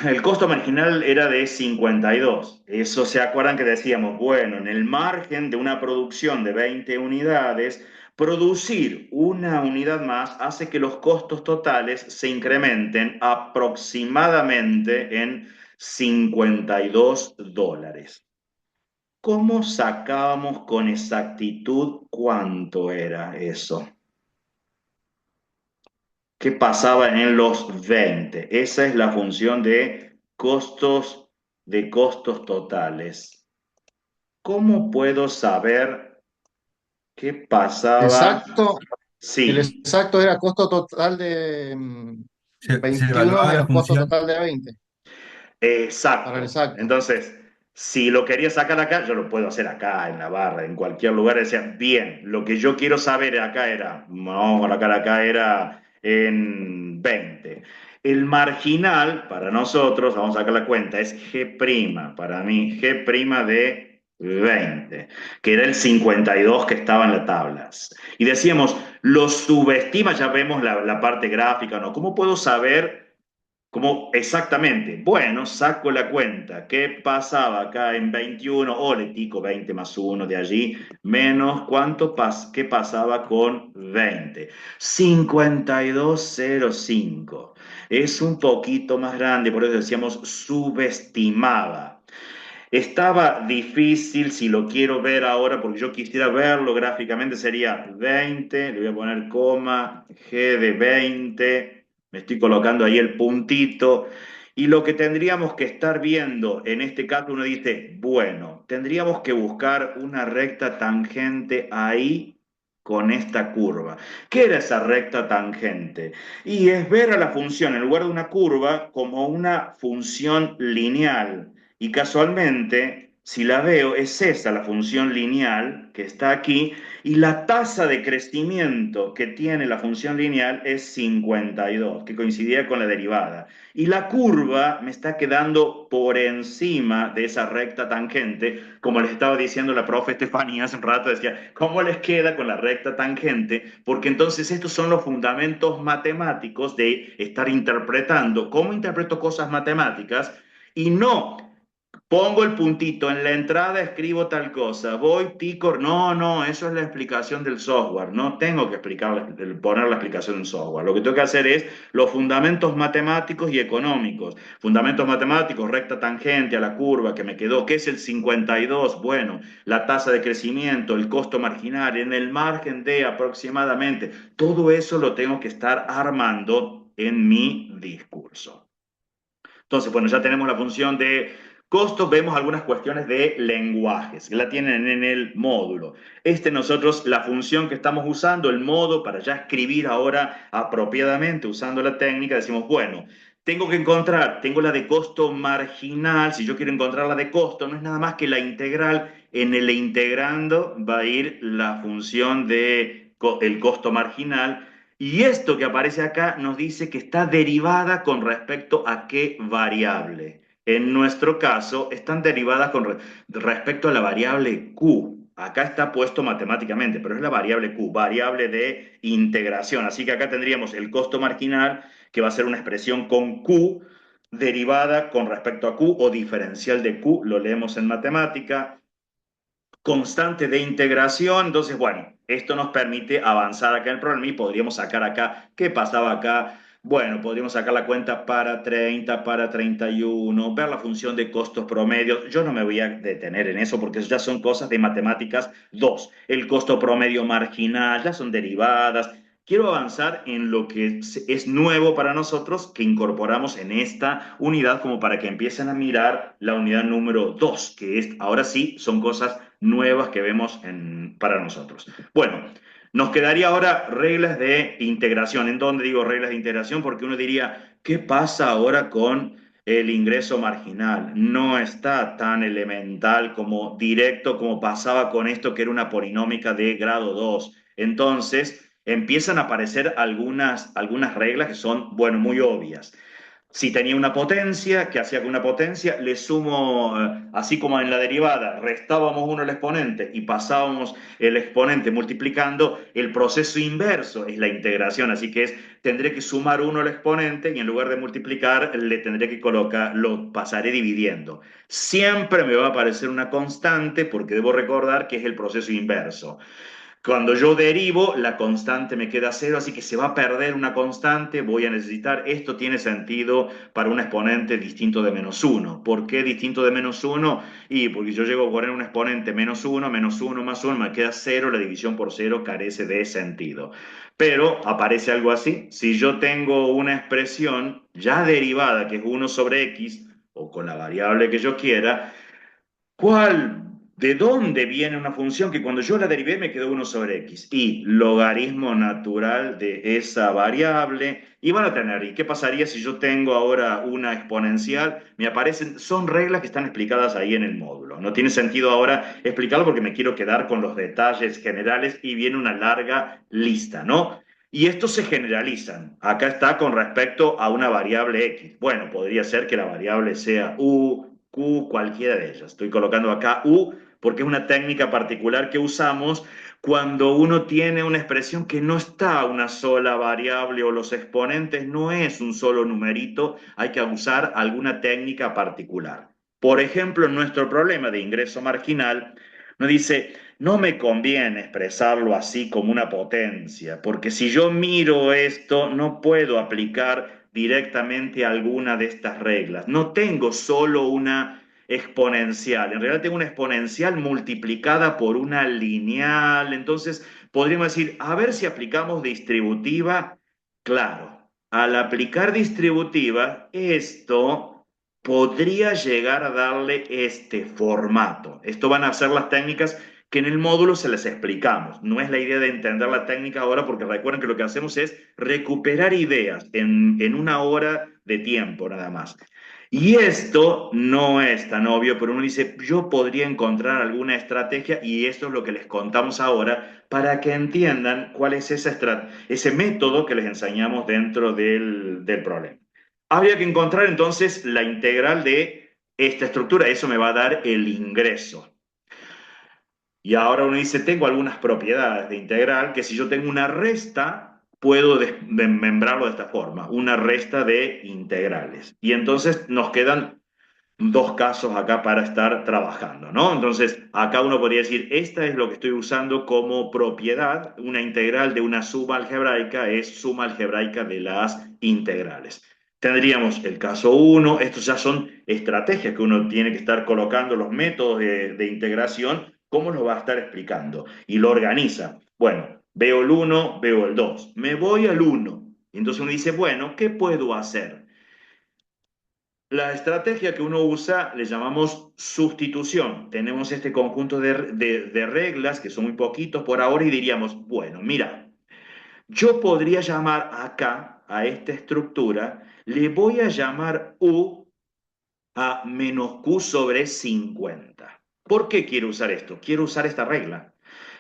el costo marginal era de 52. Eso se acuerdan que decíamos, bueno, en el margen de una producción de 20 unidades Producir una unidad más hace que los costos totales se incrementen aproximadamente en $52. ¿Cómo sacábamos con exactitud cuánto era eso? ¿Qué pasaba en los 20? Esa es la función de costos totales. ¿Cómo puedo saber qué pasaba? Exacto, el Sí, exacto era costo total de Se 21 evaluaba la menos costo función. total de 20, para el exacto. exacto. Entonces, si lo quería sacar acá, yo lo puedo hacer acá, en la barra, en cualquier lugar. Decía, bien, lo que yo quiero saber acá era, vamos a colocar acá, era en 20. El marginal, para nosotros, vamos a sacar la cuenta, es G', para mí, G' de 20, que era el 52 que estaba en las tablas. Y decíamos, lo subestima, ya vemos la parte gráfica, ¿no? ¿Cómo puedo saber? ¿Cómo exactamente? Bueno, saco la cuenta. ¿Qué pasaba acá en 21? O le pico 20 más 1 de allí, menos qué pasaba con 20. 52,05. Es un poquito más grande, por eso decíamos subestimaba. Estaba difícil, si lo quiero ver ahora, porque yo quisiera verlo gráficamente, sería 20, le voy a poner coma, G de 20, me estoy colocando ahí el puntito, y lo que tendríamos que estar viendo, en este caso uno dice, bueno, tendríamos que buscar una recta tangente ahí con esta curva. ¿Qué era esa recta tangente? Y es ver a la función, en lugar de una curva, como una función lineal. Y casualmente, si la veo, es esa la función lineal que está aquí, y la tasa de crecimiento que tiene la función lineal es 52, que coincidía con la derivada. Y la curva me está quedando por encima de esa recta tangente, como les estaba diciendo la profe Estefanía hace un rato, decía, ¿cómo les queda con la recta tangente? Porque entonces estos son los fundamentos matemáticos de estar interpretando. ¿Cómo interpreto cosas matemáticas? Y no pongo el puntito en la entrada, escribo tal cosa, voy, pico, no, no, eso es la explicación del software, no tengo que poner la explicación del software, lo que tengo que hacer es los fundamentos matemáticos y económicos, fundamentos matemáticos, recta tangente a la curva que me quedó, ¿qué es el 52? Bueno, la tasa de crecimiento, el costo marginal, en el margen de aproximadamente, todo eso lo tengo que estar armando en mi discurso. Entonces, bueno, ya tenemos la función de costos, vemos algunas cuestiones de lenguajes, que la tienen en el módulo. Nosotros, la función que estamos usando, el modo, para ya escribir ahora apropiadamente usando la técnica, decimos, bueno, tengo que encontrar, tengo la de costo marginal, si yo quiero encontrar la de costo, no es nada más que la integral, en el integrando va a ir la función de el costo marginal, y esto que aparece acá nos dice que está derivada con respecto a qué variable. En nuestro caso, están derivadas con respecto a la variable Q. Acá está puesto matemáticamente, pero es la variable Q, variable de integración. Así que acá tendríamos el costo marginal, que va a ser una expresión con Q, derivada con respecto a Q o diferencial de Q, lo leemos en matemática, constante de integración. Entonces, bueno, esto nos permite avanzar acá en el problema y podríamos sacar acá, ¿qué pasaba acá? Bueno, podríamos sacar la cuenta para 30, para 31, ver la función de costos promedios. Yo no me voy a detener en eso porque eso ya son cosas de matemáticas 2. El costo promedio marginal, ya son derivadas. Quiero avanzar en lo que es nuevo para nosotros, que incorporamos en esta unidad, como para que empiecen a mirar la unidad número 2, que es, ahora sí son cosas nuevas que vemos para nosotros. Bueno, nos quedaría ahora reglas de integración. ¿En dónde digo reglas de integración? Porque uno diría, ¿qué pasa ahora con el ingreso marginal? No está tan elemental como directo como pasaba con esto que era una polinómica de grado 2. Entonces, empiezan a aparecer algunas reglas que son, bueno, muy obvias. Si tenía una potencia, ¿qué hacía con una potencia? Le sumo, así como en la derivada, restábamos uno al exponente y pasábamos el exponente multiplicando, el proceso inverso es la integración, así que tendré que sumar uno al exponente y en lugar de multiplicar, le tendré que colocar, lo pasaré dividiendo. Siempre me va a aparecer una constante porque debo recordar que es el proceso inverso. Cuando yo derivo, la constante me queda cero, así que se va a perder una constante, voy a necesitar, esto tiene sentido para un exponente distinto de -1. ¿Por qué distinto de -1? Y porque yo llego a poner un exponente -1 más 1, me queda 0, la división por 0 carece de sentido. Pero aparece algo así, si yo tengo una expresión ya derivada, que es 1 sobre x, o con la variable que yo quiera, ¿de dónde viene una función que cuando yo la derivé me quedó 1 sobre x? Y logaritmo natural de esa variable. Y van a tener, ¿y qué pasaría si yo tengo ahora una exponencial? Me aparecen, son reglas que están explicadas ahí en el módulo. No tiene sentido ahora explicarlo porque me quiero quedar con los detalles generales y viene una larga lista, ¿no? Y estos se generalizan. Acá está con respecto a una variable x. Bueno, podría ser que la variable sea u, q, cualquiera de ellas. Estoy colocando acá u porque es una técnica particular que usamos cuando uno tiene una expresión que no está una sola variable o los exponentes no es un solo numerito, hay que usar alguna técnica particular. Por ejemplo, en nuestro problema de ingreso marginal, nos dice, no me conviene expresarlo así como una potencia, porque si yo miro esto, no puedo aplicar directamente alguna de estas reglas. No tengo solo una exponencial, en realidad tengo una exponencial multiplicada por una lineal, entonces podríamos decir, a ver si aplicamos distributiva. Claro, al aplicar distributiva, esto podría llegar a darle este formato. Esto van a ser las técnicas que en el módulo se les explicamos. No es la idea de entender la técnica ahora, porque recuerden que lo que hacemos es recuperar ideas en una hora de tiempo nada más. Y esto no es tan obvio, pero uno dice, yo podría encontrar alguna estrategia y esto es lo que les contamos ahora para que entiendan cuál es ese método que les enseñamos dentro del problema. Habría que encontrar entonces la integral de esta estructura, eso me va a dar el ingreso. Y ahora uno dice, tengo algunas propiedades de integral que si yo tengo una resta, puedo desmembrarlo de esta forma, una resta de integrales. Y entonces nos quedan dos casos acá para estar trabajando, ¿no? Entonces, acá uno podría decir, esta es lo que estoy usando como propiedad, una integral de una suma algebraica es suma algebraica de las integrales. Tendríamos el caso 1, estos ya son estrategias que uno tiene que estar colocando, los métodos de integración, cómo lo va a estar explicando, y lo organiza. Bueno, veo el 1, veo el 2, me voy al 1, entonces uno dice, bueno, ¿qué puedo hacer? La estrategia que uno usa le llamamos sustitución. Tenemos este conjunto de reglas que son muy poquitos por ahora y diríamos, bueno, mira, yo podría llamar acá, a esta estructura, le voy a llamar u a menos q sobre 50. ¿Por qué quiero usar esto? Quiero usar esta regla.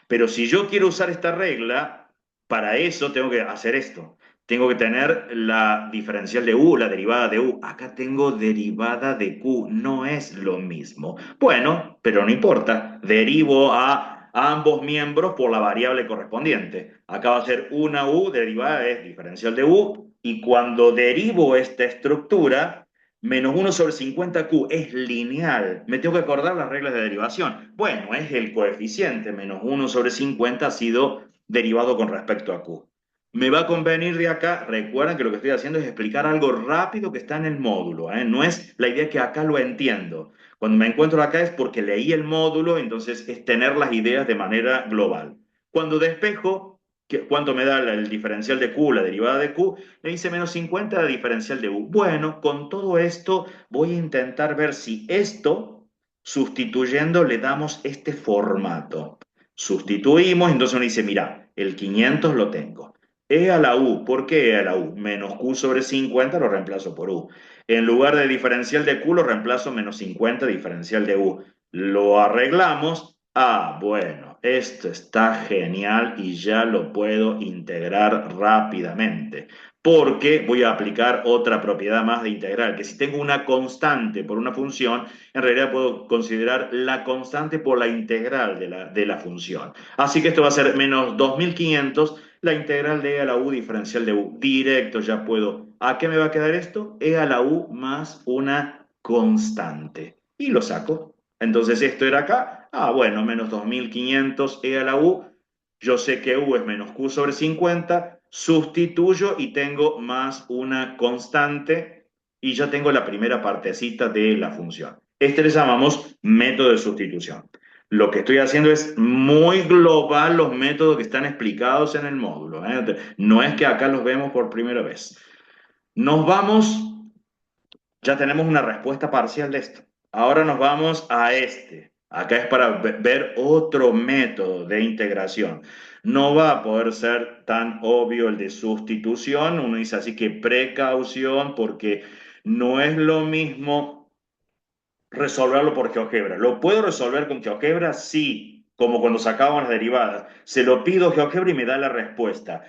Pero si yo quiero usar esta regla, para eso tengo que hacer esto. Tengo que tener la diferencial de u, la derivada de u. Acá tengo derivada de q, no es lo mismo. Bueno, pero no importa. Derivo a ambos miembros por la variable correspondiente. Acá va a ser una u, derivada es diferencial de u, y cuando derivo esta estructura, menos 1 sobre 50q es lineal. Me tengo que acordar las reglas de derivación. Bueno, es el coeficiente, menos 1 sobre 50 ha sido derivado con respecto a q. Me va a convenir de acá, recuerden que lo que estoy haciendo es explicar algo rápido que está en el módulo, ¿eh? No es la idea que acá lo entiendo. Cuando me encuentro acá es porque leí el módulo, entonces es tener las ideas de manera global. Cuando despejo, ¿cuánto me da el diferencial de q, la derivada de q? Me dice menos 50 de diferencial de u. Bueno, con todo esto voy a intentar ver si esto, sustituyendo, le damos este formato. Sustituimos, entonces uno dice, mira, el 500 lo tengo. E a la u, ¿por qué e a la u? Menos q sobre 50 lo reemplazo por u. En lugar de diferencial de q lo reemplazo menos 50 diferencial de u. Lo arreglamos. Ah, bueno, esto está genial y ya lo puedo integrar rápidamente. Porque voy a aplicar otra propiedad más de integral, que si tengo una constante por una función, en realidad puedo considerar la constante por la integral de la función. Así que esto va a ser menos 2500, la integral de e a la u diferencial de u. Directo ya puedo. ¿A qué me va a quedar esto? E a la u más una constante. Y lo saco. Entonces esto era acá. Ah, bueno, menos 2500 e a la u yo sé que U es menos Q sobre 50, sustituyo y tengo más una constante y ya tengo la primera partecita de la función. Este le llamamos método de sustitución. Lo que estoy haciendo es muy global los métodos que están explicados en el módulo, ¿eh? No es que acá los vemos por primera vez. Nos vamos, ya tenemos una respuesta parcial de esto. Ahora nos vamos a este. Acá es para ver otro método de integración. No va a poder ser tan obvio el de sustitución. Uno dice así que precaución porque no es lo mismo resolverlo por GeoGebra. ¿Lo puedo resolver con GeoGebra? Sí, como cuando sacábamos las derivadas. Se lo pido a GeoGebra y me da la respuesta.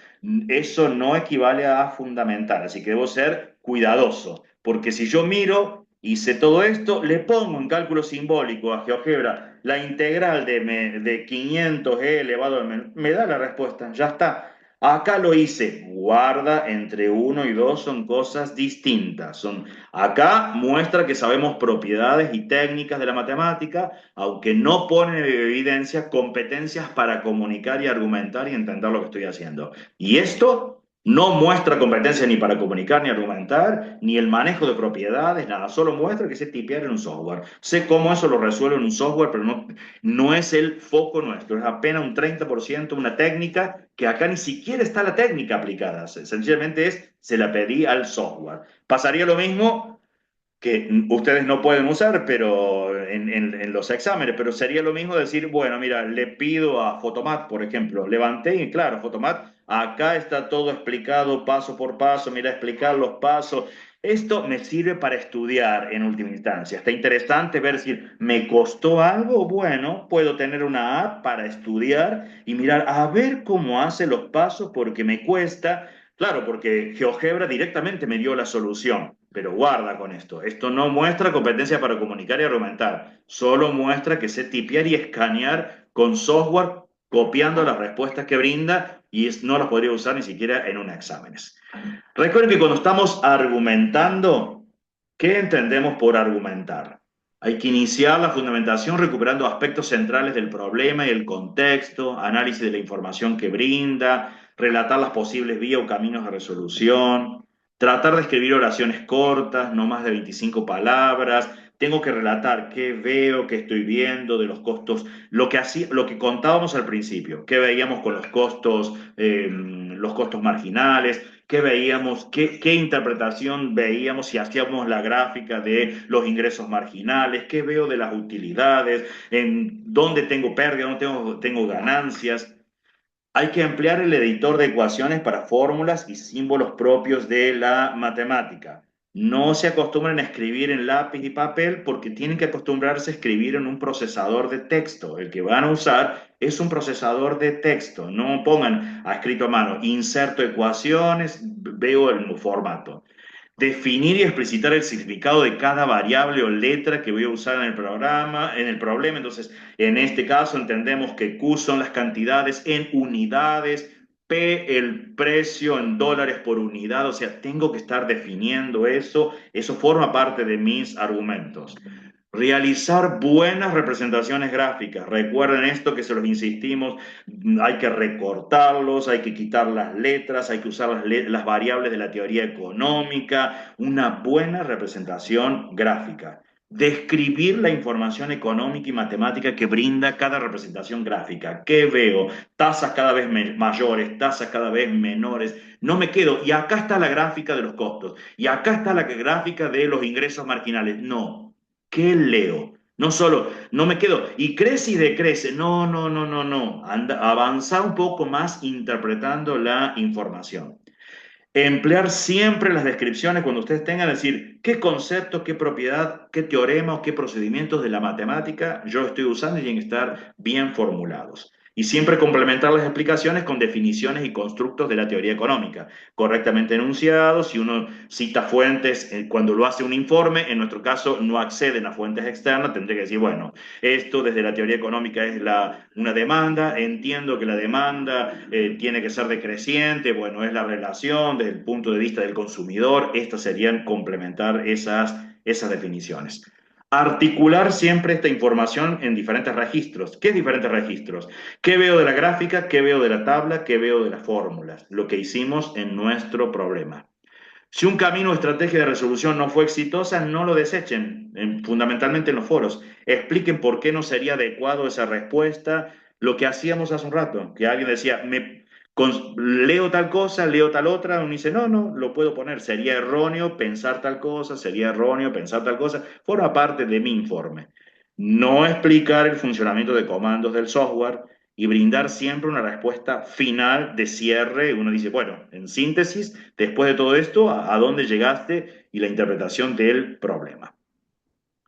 Eso no equivale a fundamental, así que debo ser cuidadoso, porque si yo miro, hice todo esto, le pongo en cálculo simbólico a GeoGebra la integral de 500e elevado a me da la respuesta, ya está. Acá lo hice, guarda, entre 1 y 2 son cosas distintas. Acá muestra que sabemos propiedades y técnicas de la matemática, aunque no pone en evidencia competencias para comunicar y argumentar y entender lo que estoy haciendo. Y esto no muestra competencia ni para comunicar ni argumentar, ni el manejo de propiedades, nada, solo muestra que sé tipear en un software. Sé cómo eso lo resuelve en un software, pero no es el foco nuestro, es apenas un 30% una técnica que acá ni siquiera está la técnica aplicada, sencillamente se la pedí al software. Pasaría lo mismo que ustedes no pueden usar pero en los exámenes, pero sería lo mismo decir, bueno, mira, le pido a Photomat, por ejemplo, levanté y claro, Photomat, acá está todo explicado paso por paso, mira, explicar los pasos. Esto me sirve para estudiar en última instancia. Está interesante ver si me costó algo. Bueno, puedo tener una app para estudiar y mirar a ver cómo hace los pasos porque me cuesta. Claro, porque GeoGebra directamente me dio la solución, pero guarda con esto. Esto no muestra competencia para comunicar y argumentar, solo muestra que sé tipear y escanear con software copiando las respuestas que brinda y no las podría usar ni siquiera en un exámenes. Recuerden que cuando estamos argumentando, ¿qué entendemos por argumentar? Hay que iniciar la fundamentación recuperando aspectos centrales del problema y el contexto, análisis de la información que brinda, relatar las posibles vías o caminos de resolución, tratar de escribir oraciones cortas, no más de 25 palabras. Tengo que relatar qué veo, qué estoy viendo de los costos, lo que contábamos al principio, qué veíamos con los costos marginales, qué veíamos, qué interpretación veíamos si hacíamos la gráfica de los ingresos marginales, qué veo de las utilidades, en dónde tengo pérdida, dónde tengo ganancias. Hay que emplear el editor de ecuaciones para fórmulas y símbolos propios de la matemática. No se acostumbren a escribir en lápiz y papel porque tienen que acostumbrarse a escribir en un procesador de texto. El que van a usar es un procesador de texto. No pongan a escrito a mano, inserto ecuaciones, veo el formato. Definir y explicitar el significado de cada variable o letra que voy a usar en el programa, en el problema. Entonces, en este caso entendemos que Q son las cantidades en unidades, P el precio en dólares por unidad, o sea, tengo que estar definiendo eso, eso forma parte de mis argumentos. Realizar buenas representaciones gráficas. Recuerden esto que se los insistimos, hay que recortarlos, hay que quitar las letras, hay que usar las variables de la teoría económica, una buena representación gráfica. Describir la información económica y matemática que brinda cada representación gráfica. ¿Qué veo? Tasas cada vez mayores, tasas cada vez menores. No me quedo, y acá está la gráfica de los costos, y acá está la gráfica de los ingresos marginales. No. ¿Qué leo? No solo, no me quedo, y crece y decrece. No, no, no, no, no. Avanzar un poco más interpretando la información. Emplear siempre las descripciones cuando ustedes tengan, decir qué concepto, qué propiedad, qué teorema o qué procedimientos de la matemática yo estoy usando y tienen que estar bien formulados. Y siempre complementar las explicaciones con definiciones y constructos de la teoría económica, correctamente enunciados. Si uno cita fuentes cuando lo hace un informe, en nuestro caso no acceden a fuentes externas, tendría que decir, bueno, esto desde la teoría económica es una demanda, entiendo que la demanda tiene que ser decreciente, bueno, es la relación desde el punto de vista del consumidor, estas serían complementar esas definiciones. Articular siempre esta información en diferentes registros. ¿Qué es diferentes registros? ¿Qué veo de la gráfica? ¿Qué veo de la tabla? ¿Qué veo de las fórmulas? Lo que hicimos en nuestro problema. Si un camino o estrategia de resolución no fue exitosa, no lo desechen, fundamentalmente en los foros. Expliquen por qué no sería adecuado esa respuesta. Lo que hacíamos hace un rato, que alguien decía, leo tal cosa, leo tal otra, uno dice, no, no, lo puedo poner, sería erróneo pensar tal cosa, sería erróneo pensar tal cosa, forma parte de mi informe. No explicar el funcionamiento de comandos del software y brindar siempre una respuesta final de cierre. Uno dice, bueno, en síntesis, después de todo esto, ¿a dónde llegaste? Y la interpretación del problema.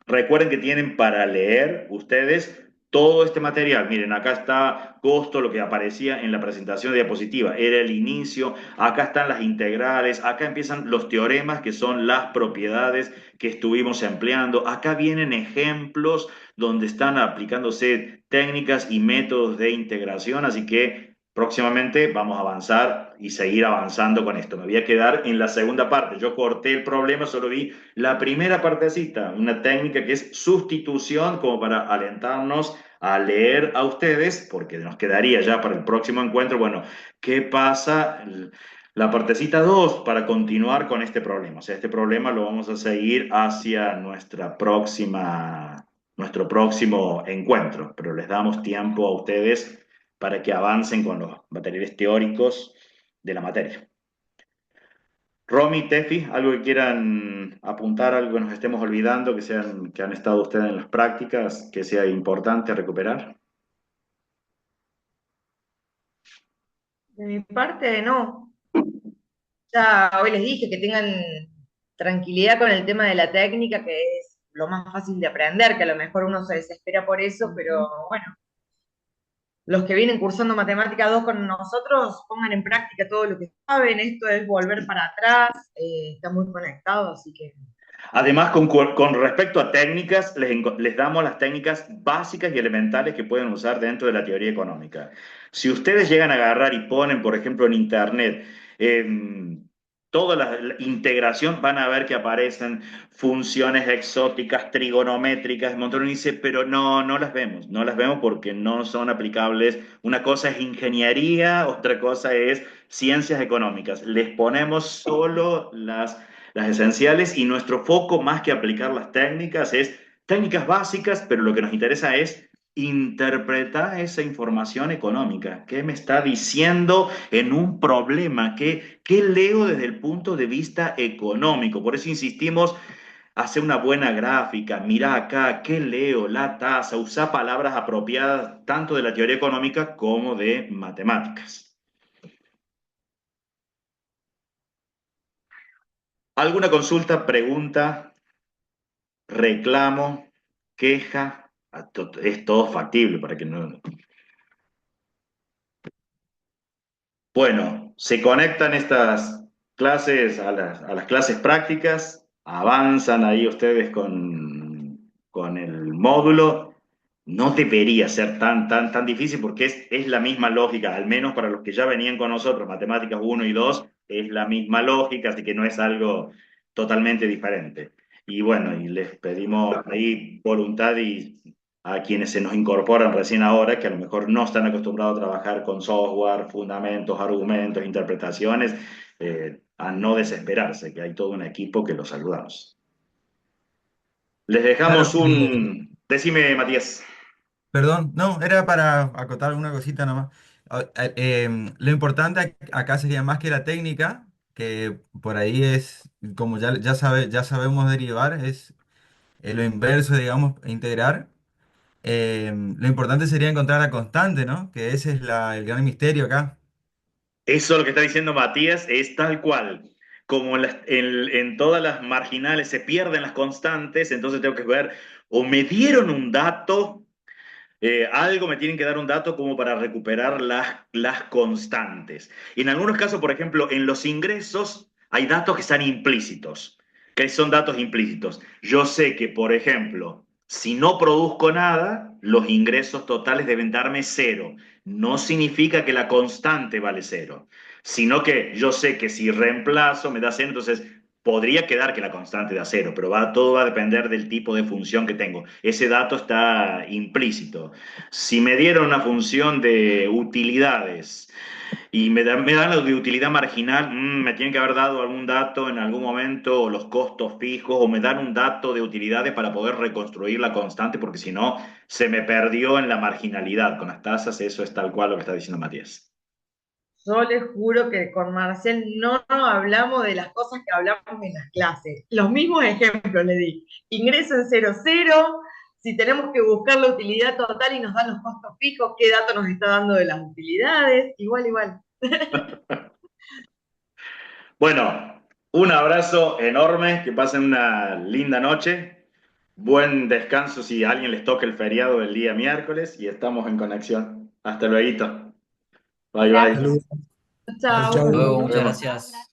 Recuerden que tienen para leer ustedes todo este material. Miren, acá está costo, lo que aparecía en la presentación de diapositiva. Era el inicio. Acá están las integrales. Acá empiezan los teoremas, que son las propiedades que estuvimos empleando. Acá vienen ejemplos donde están aplicándose técnicas y métodos de integración. Así que próximamente vamos a avanzar y seguir avanzando con esto. Me voy a quedar en la segunda parte. Yo corté el problema, solo vi la primera partecita, una técnica que es sustitución, como para alentarnos a leer a ustedes, porque nos quedaría ya para el próximo encuentro, bueno, ¿qué pasa? La partecita 2 para continuar con este problema. O sea, este problema lo vamos a seguir hacia nuestro próximo encuentro, pero les damos tiempo a ustedes para que avancen con los materiales teóricos de la materia. Romy, Tefi, algo que quieran apuntar, algo que nos estemos olvidando, que han estado ustedes en las prácticas, que sea importante recuperar. De mi parte, no. Ya hoy les dije que tengan tranquilidad con el tema de la técnica, que es lo más fácil de aprender, que a lo mejor uno se desespera por eso, pero bueno, los que vienen cursando Matemática 2 con nosotros, pongan en práctica todo lo que saben, esto es volver para atrás, está muy conectado, así que... Además, con respecto a técnicas, les damos las técnicas básicas y elementales que pueden usar dentro de la teoría económica. Si ustedes llegan a agarrar y ponen, por ejemplo, en Internet, toda la integración, van a ver que aparecen funciones exóticas, trigonométricas, montón, y dice, pero no, no las vemos porque no son aplicables. Una cosa es ingeniería, otra cosa es ciencias económicas. Les ponemos solo las esenciales, y nuestro foco, más que aplicar las técnicas, es técnicas básicas, pero lo que nos interesa es interpretar esa información económica. ¿Qué me está diciendo en un problema? ¿Qué leo desde el punto de vista económico? Por eso insistimos, hacer una buena gráfica, mira acá, ¿qué leo? La tasa, usar palabras apropiadas tanto de la teoría económica como de matemáticas. ¿Alguna consulta, pregunta, reclamo, queja? Es todo factible para que no... Bueno, se conectan estas clases a las clases prácticas, avanzan ahí ustedes con el módulo. No debería ser tan difícil, porque es la misma lógica, al menos para los que ya venían con nosotros, matemáticas 1 y 2, es la misma lógica, así que no es algo totalmente diferente. Y bueno, y les pedimos ahí voluntad y a quienes se nos incorporan recién ahora, que a lo mejor no están acostumbrados a trabajar con software, fundamentos, argumentos, interpretaciones, a no desesperarse, que hay todo un equipo que los saludamos. Les dejamos Claro, Decime, Matías. perdón, no, era para acotar alguna cosita nomás. Lo importante acá sería más que la técnica, que por ahí es, como ya sabemos derivar, es lo inverso, digamos, integrar. Lo importante sería encontrar la constante, ¿no? Que ese es el gran misterio acá. Eso lo que está diciendo Matías es tal cual. Como en todas las marginales se pierden las constantes, entonces tengo que ver, o me dieron un dato, algo me tienen que dar un dato como para recuperar las constantes. Y en algunos casos, por ejemplo, en los ingresos hay datos que están implícitos. ¿Qué son datos implícitos? Yo sé que, por ejemplo, si no produzco nada, los ingresos totales deben darme cero. No significa que la constante vale cero, sino que yo sé que si reemplazo me da cero, entonces Podría quedar que la constante da cero, pero todo va a depender del tipo de función que tengo. Ese dato está implícito. Si me dieron una función de utilidades y me dan lo de utilidad marginal, me tienen que haber dado algún dato en algún momento, o los costos fijos, o me dan un dato de utilidades para poder reconstruir la constante, porque si no, se me perdió en la marginalidad. Con las tasas, eso es tal cual lo que está diciendo Matías. Yo les juro que con Marcel no nos hablamos de las cosas que hablamos en las clases. Los mismos ejemplos le di. Ingreso en 0,0, si tenemos que buscar la utilidad total y nos dan los costos fijos, qué dato nos está dando de las utilidades, igual. Bueno, un abrazo enorme, que pasen una linda noche. Buen descanso si a alguien les toca el feriado el día miércoles y estamos en conexión. Hasta luego. Bye, bye. Gracias. Saludos. Chao. Chau. Luego, muchas Nos vemos. gracias.